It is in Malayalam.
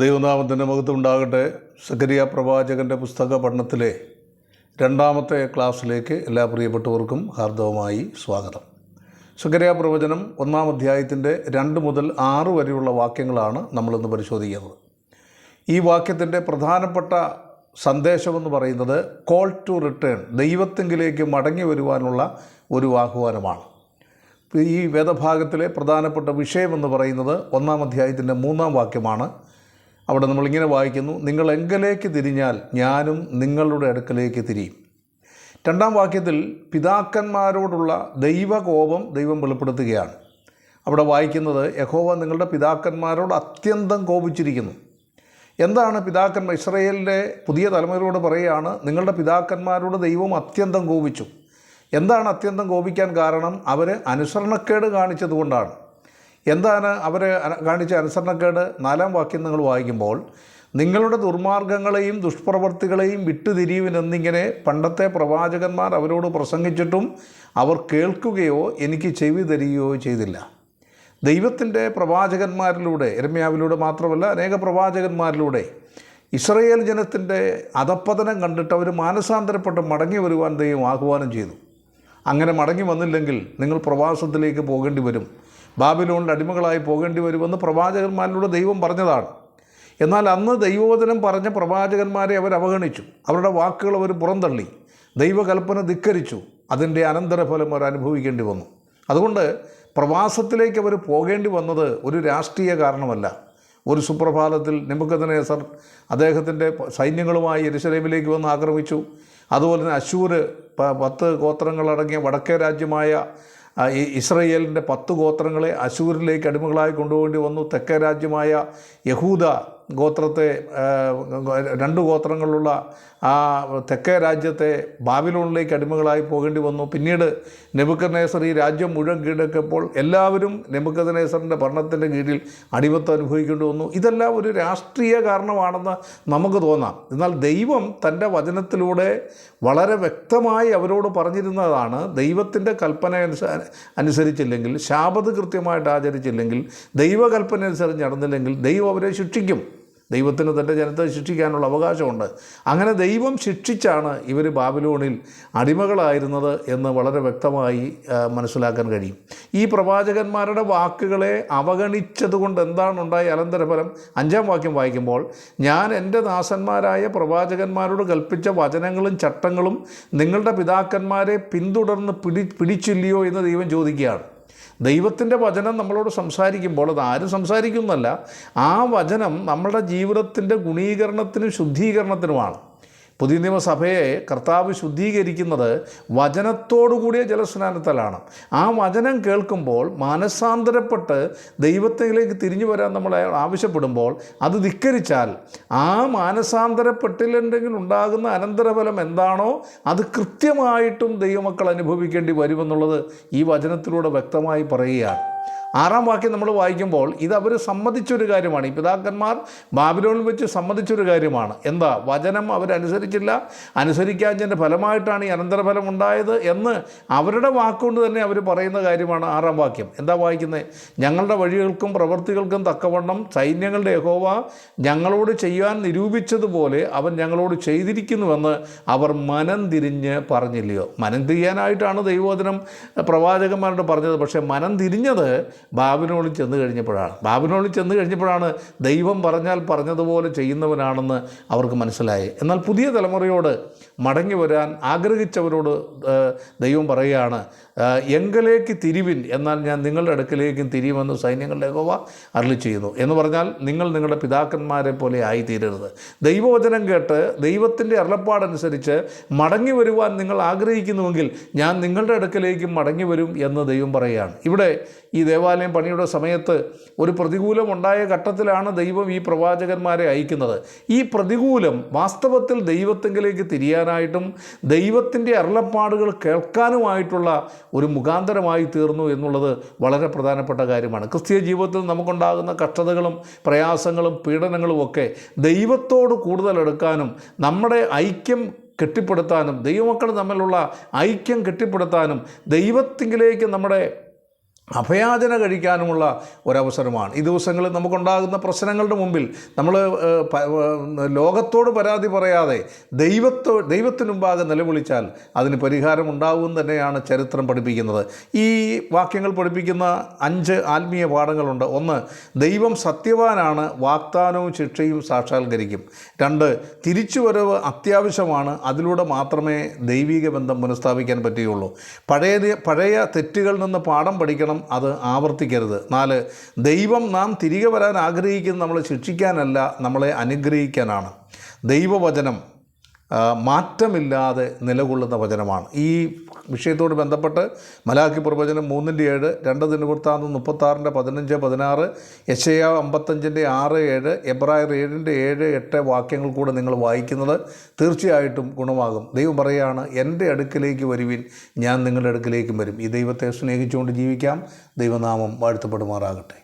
ദൈവനാമത്തിൻ്റെ മഹത്വം ഉണ്ടാകട്ടെ. സക്കറിയ പ്രവാചകൻ്റെ പുസ്തക പഠനത്തിലെ രണ്ടാമത്തെ ക്ലാസ്സിലേക്ക് എല്ലാ പ്രിയപ്പെട്ടവർക്കും ഹാർദവമായി സ്വാഗതം. സക്കറിയ പ്രവചനം 1-ാം അധ്യായത്തിൻ്റെ 2 മുതൽ 6 വരെയുള്ള വാക്യങ്ങളാണ് നമ്മളിന്ന് പരിശോധിക്കുന്നത്. ഈ വാക്യത്തിൻ്റെ പ്രധാനപ്പെട്ട സന്ദേശമെന്ന് പറയുന്നത് കോൾ ടു റിട്ടേൺ, ദൈവത്തെങ്കിലേക്ക് മടങ്ങി വരുവാനുള്ള ഒരു ആഹ്വാനമാണ്. ഈ വേദഭാഗത്തിലെ പ്രധാനപ്പെട്ട വിഷയമെന്ന് പറയുന്നത് 1-ാം അധ്യായത്തിൻ്റെ 3-ാം വാക്യമാണ്. അവിടെ നമ്മളിങ്ങനെ വായിക്കുന്നു: നിങ്ങൾ എങ്കലേക്ക് തിരിഞ്ഞാൽ ഞാനും നിങ്ങളുടെ അടുക്കലേക്ക് തിരിയും. 2-ാം വാക്യത്തിൽ പിതാക്കന്മാരോടുള്ള ദൈവകോപം ദൈവം വെളിപ്പെടുത്തുകയാണ്. അവിടെ വായിക്കുന്നത്, യഹോവ നിങ്ങളുടെ പിതാക്കന്മാരോട് അത്യന്തം കോപിച്ചിരിക്കുന്നു. എന്താണ് പിതാക്കന്മാർ? ഇസ്രായേലിൻ്റെ പുതിയ തലമുറയോട് പറയുകയാണ്, നിങ്ങളുടെ പിതാക്കന്മാരോട് ദൈവം അത്യന്തം കോപിച്ചു. എന്താണ് അത്യന്തം കോപിക്കാൻ കാരണം? അവർ അനുസരണക്കേട് കാണിച്ചതുകൊണ്ടാണ്. എന്താണ് അവർ കാണിച്ച അനുസരണക്കേട്? 4-ാം വാക്യം നിങ്ങൾ വായിക്കുമ്പോൾ, നിങ്ങളുടെ ദുർമാർഗങ്ങളെയും ദുഷ്പ്രവർത്തികളെയും വിട്ടുതിരിയുവിനെന്നിങ്ങനെ പണ്ടത്തെ പ്രവാചകന്മാർ അവരോട് പ്രസംഗിച്ചിട്ടും അവർ കേൾക്കുകയോ എനിക്ക് ചെവി തരികയോ ചെയ്തില്ല. ദൈവത്തിൻ്റെ പ്രവാചകന്മാരിലൂടെ, യിരെമ്യാവിലൂടെ മാത്രമല്ല അനേക പ്രവാചകന്മാരിലൂടെ ഇസ്രായേൽ ജനത്തിൻ്റെ അധപ്പതനം കണ്ടിട്ട് അവർ മാനസാന്തരപ്പെട്ട് മടങ്ങി വരുവാൻ ദൈവം ആഹ്വാനം ചെയ്തു. അങ്ങനെ മടങ്ങി വന്നില്ലെങ്കിൽ നിങ്ങൾ പ്രവാസത്തിലേക്ക് പോകേണ്ടി വരും, ബാബിലോണിൽ അടിമകളായി പോകേണ്ടി വരുമെന്ന് പ്രവാചകന്മാരിലൂടെ ദൈവം പറഞ്ഞതാണ്. എന്നാൽ അന്ന് ദൈവവചനം പറഞ്ഞ പ്രവാചകന്മാരെ അവർ അവഗണിച്ചു, അവരുടെ വാക്കുകൾ അവർ പുറന്തള്ളി, ദൈവകൽപ്പന ധിക്കരിച്ചു. അതിൻ്റെ അനന്തരഫലം അവർ അനുഭവിക്കേണ്ടി വന്നു. അതുകൊണ്ട് പ്രവാസത്തിലേക്ക് അവർ പോകേണ്ടി വന്നത് ഒരു രാഷ്ട്രീയ കാരണമല്ല. ഒരു സുപ്രഭാതത്തിൽ നെബൂഖദ്നേസർ അദ്ദേഹത്തിൻ്റെ സൈന്യങ്ങളുമായി യെരുശലേമിലേക്ക് വന്ന് ആക്രമിച്ചു. അതുപോലെ തന്നെ അശ്ശൂര് 10 ഗോത്രങ്ങളടങ്ങിയ വടക്കേ രാജ്യമായ ഇസ്രായേലിൻ്റെ 10 ഗോത്രങ്ങളെ അശ്ശൂരിലേക്ക് അടിമകളായി കൊണ്ടുപോകേണ്ടി വന്നു. തെക്കേ രാജ്യമായ യഹൂദ ഗോത്രത്തെ, 2 ഗോത്രങ്ങളുള്ള ആ തെക്കേ രാജ്യത്തെ ബാബിലോണിലേക്ക് അടിമകളായി പോകേണ്ടി വന്നു. പിന്നീട് നെബൂഖദ്നേസർ ഈ രാജ്യം മുഴുവൻ കീഴടക്കിയപ്പോൾ എല്ലാവരും നെബൂഖദ്നേസറിൻ്റെ ഭരണത്തിൻ്റെ കീഴിൽ അടിമത്തം അനുഭവിക്കേണ്ടി വന്നു. ഇതെല്ലാം ഒരു രാഷ്ട്രീയ കാരണമാണെന്ന് നമുക്ക് തോന്നാം. എന്നാൽ ദൈവം തൻ്റെ വചനത്തിലൂടെ വളരെ വ്യക്തമായി അവരോട് പറഞ്ഞിരുന്നതാണ്, ദൈവത്തിൻ്റെ കൽപ്പന അനുസരിച്ചില്ലെങ്കിൽ, ശാബത് കൃത്യമായിട്ട് ആചരിച്ചില്ലെങ്കിൽ, ദൈവകൽപ്പന അനുസരിച്ച് നടന്നില്ലെങ്കിൽ ദൈവം അവരെ ശിക്ഷിക്കും. ദൈവത്തിന് തൻ്റെ ജനത്തെ ശിക്ഷിക്കാനുള്ള അവകാശമുണ്ട്. അങ്ങനെ ദൈവം ശിക്ഷിച്ചാണ് ഇവർ ബാബിലോണിൽ അടിമകളായിരുന്നത് എന്ന് വളരെ വ്യക്തമായി മനസ്സിലാക്കാൻ കഴിയും. ഈ പ്രവാചകന്മാരുടെ വാക്കുകളെ അവഗണിച്ചതുകൊണ്ട് എന്താണ് ഉണ്ടായ അനന്തരഫലം? 5-ാം വാക്യം വായിക്കുമ്പോൾ, ഞാൻ എൻ്റെ ദാസന്മാരായ പ്രവാചകന്മാരോട് കൽപ്പിച്ച വചനങ്ങളും ചട്ടങ്ങളും നിങ്ങളുടെ പിതാക്കന്മാരെ പിന്തുടർന്ന് പിടിച്ചില്ലയോ എന്ന് ദൈവം ചോദിക്കുകയാണ്. ദൈവത്തിൻ്റെ വചനം നമ്മളോട് സംസാരിക്കുമ്പോൾ അത് ആരും സംസാരിക്കുന്നല്ല, ആ വചനം നമ്മളുടെ ജീവിതത്തിൻ്റെ ഗുണീകരണത്തിനും ശുദ്ധീകരണത്തിനുമാണ്. പുതിയ നിയമസഭയെ കർത്താവ് ശുദ്ധീകരിക്കുന്നത് വചനത്തോടുകൂടിയ ജലസ്നാനത്താലാണ്. ആ വചനം കേൾക്കുമ്പോൾ മനസ്സാന്തരപ്പെട്ട് ദൈവത്തിലേക്ക് തിരിഞ്ഞു വരാൻ നമ്മളെ ആവശ്യപ്പെടുമ്പോൾ അത് ധിക്കരിച്ചാൽ ആ മാനസാന്തരപ്പെട്ടില്ലെങ്കിൽ ഉണ്ടാകുന്ന അനന്തരഫലം എന്താണോ അത് കൃത്യമായിട്ടും ദൈവമക്കൾ അനുഭവിക്കേണ്ടി വരുമെന്നുള്ളത് ഈ വചനത്തിലൂടെ വ്യക്തമായി പറയുകയാണ്. 6-ാം വാക്യം നമ്മൾ വായിക്കുമ്പോൾ ഇത് അവർ സമ്മതിച്ചൊരു കാര്യമാണ്. ഈ പിതാക്കന്മാർ ബാബിലോണിൽ വെച്ച് സമ്മതിച്ചൊരു കാര്യമാണ്. എന്താ? വചനം അവരനുസരിച്ചില്ല, അനുസരിക്കാത്തതിൻ്റെ ഫലമായിട്ടാണ് ഈ അനന്തരഫലം ഉണ്ടായത് എന്ന് അവരുടെ വാക്കുകൊണ്ട് തന്നെ അവർ പറയുന്ന കാര്യമാണ് 6-ാം വാക്യം. എന്താ വായിക്കുന്നത്? ഞങ്ങളുടെ വഴികൾക്കും പ്രവൃത്തികൾക്കും തക്കവണ്ണം സൈന്യങ്ങളുടെ യഹോവ ഞങ്ങളോട് ചെയ്യാൻ നിരൂപിച്ചതുപോലെ അവൻ ഞങ്ങളോട് ചെയ്തിരിക്കുന്നുവെന്ന് അവർ മനം തിരിഞ്ഞ് പറഞ്ഞില്ലയോ? മനം തിരിയാനായിട്ടാണ് ദൈവവചനം പ്രവാചകന്മാരോട് പറഞ്ഞത്. പക്ഷേ മനം തിരിഞ്ഞത് ബാബിലോണിൽ ചെന്ന് കഴിഞ്ഞപ്പോഴാണ് ദൈവം പറഞ്ഞാൽ പറഞ്ഞതുപോലെ ചെയ്യുന്നവനാണെന്ന് അവർക്ക് മനസ്സിലായി. എന്നാൽ പുതിയ തലമുറയോട് മടങ്ങി വരാൻ ആഗ്രഹിച്ചവരോട് ദൈവം പറയുകയാണ്, എങ്കലേക്ക് തിരിവിൻ, എന്നാൽ ഞാൻ നിങ്ങളുടെ അടുക്കലേക്കും തിരിയുമെന്ന് സൈന്യങ്ങളുടെ യഹോവ അരുളി ചെയ്യുന്നു. എന്ന് പറഞ്ഞാൽ നിങ്ങൾ നിങ്ങളുടെ പിതാക്കന്മാരെ പോലെ ആയിത്തീരരുത്. ദൈവവചനം കേട്ട് ദൈവത്തിൻ്റെ അരുളപ്പാടനുസരിച്ച് മടങ്ങി വരുവാൻ നിങ്ങൾ ആഗ്രഹിക്കുന്നുവെങ്കിൽ ഞാൻ നിങ്ങളുടെ അടുക്കലേക്കും മടങ്ങി വരും എന്ന് ദൈവം പറയുകയാണ്. ഇവിടെ ഈ ദേവാലയം പണിയുടെ സമയത്ത് ഒരു പ്രതികൂലം ഉണ്ടായ ഘട്ടത്തിലാണ് ദൈവം ഈ പ്രവാചകന്മാരെ അയക്കുന്നത്. ഈ പ്രതികൂലം വാസ്തവത്തിൽ ദൈവത്തെങ്കിലേക്ക് തിരിയാനായിട്ടും ദൈവത്തിൻ്റെ അരുളപ്പാടുകൾ കേൾക്കാനുമായിട്ടുള്ള ഒരു മുഖാന്തരമായി തീർന്നു എന്നുള്ളത് വളരെ പ്രധാനപ്പെട്ട കാര്യമാണ്. ക്രിസ്തീയ ജീവിതത്തിൽ നമുക്കുണ്ടാകുന്ന കഷ്ടതകളും പ്രയാസങ്ങളും പീഡനങ്ങളും ഒക്കെ ദൈവത്തോട് കൂടുതൽ എടുക്കാനും നമ്മുടെ ഐക്യം കെട്ടിപ്പടുത്താനും, ദൈവമക്കൾ തമ്മിലുള്ള ഐക്യം കെട്ടിപ്പടുത്താനും, ദൈവത്തിങ്കിലേക്ക് നമ്മുടെ അഭയാചന കഴിക്കാനുമുള്ള ഒരവസരമാണ്. ഈ ദിവസങ്ങളിൽ നമുക്കുണ്ടാകുന്ന പ്രശ്നങ്ങളുടെ മുമ്പിൽ നമ്മൾ ലോകത്തോട് പരാതി പറയാതെ ദൈവത്തിന് മുമ്പാകെ നിലവിളിച്ചാൽ അതിന് പരിഹാരമുണ്ടാവും തന്നെയാണ് ചരിത്രം പഠിപ്പിക്കുന്നത്. ഈ വാക്യങ്ങൾ പഠിപ്പിക്കുന്ന 5 ആത്മീയ പാഠങ്ങളുണ്ട്. 1, ദൈവം സത്യവാനാണ്, വാഗ്ദാനവും ശിക്ഷയും സാക്ഷാത്കരിക്കും. 2, തിരിച്ചുവരവ് അത്യാവശ്യമാണ്, അതിലൂടെ മാത്രമേ ദൈവിക ബന്ധം പുനഃസ്ഥാപിക്കാൻ പറ്റുകയുള്ളൂ. പഴയ തെറ്റുകളിൽ നിന്ന് പാഠം പഠിക്കണം, അത് ആവർത്തിക്കരുത്. 4, ദൈവം നാം തിരികെ വരാൻ ആഗ്രഹിക്കുന്നത് നമ്മളെ ശിക്ഷിക്കാനല്ല, നമ്മളെ അനുഗ്രഹിക്കാനാണ്. ദൈവവചനം മാറ്റമില്ലാതെ നിലകൊള്ളുന്ന വചനമാണ്. ഈ വിഷയത്തോട് ബന്ധപ്പെട്ട് മലാക്കി പ്രവചനം 3:7, 2 ദിനവൃത്താന്തം 36:15-16, യെശയ്യാ 55:6-7, എബ്രായർ 7:7-8 വാക്യങ്ങൾ കൂടെ നിങ്ങൾ വായിക്കുന്നത് തീർച്ചയായിട്ടും ഗുണമാകും. ദൈവം പറയുകയാണ്, എൻ്റെ അടുക്കിലേക്ക് വരുവിൻ, ഞാൻ നിങ്ങളുടെ അടുക്കിലേക്കും വരും. ഈ ദൈവത്തെ സ്നേഹിച്ചുകൊണ്ട് ജീവിക്കാം. ദൈവനാമം വാഴ്ത്തപ്പെടുമാറാകട്ടെ.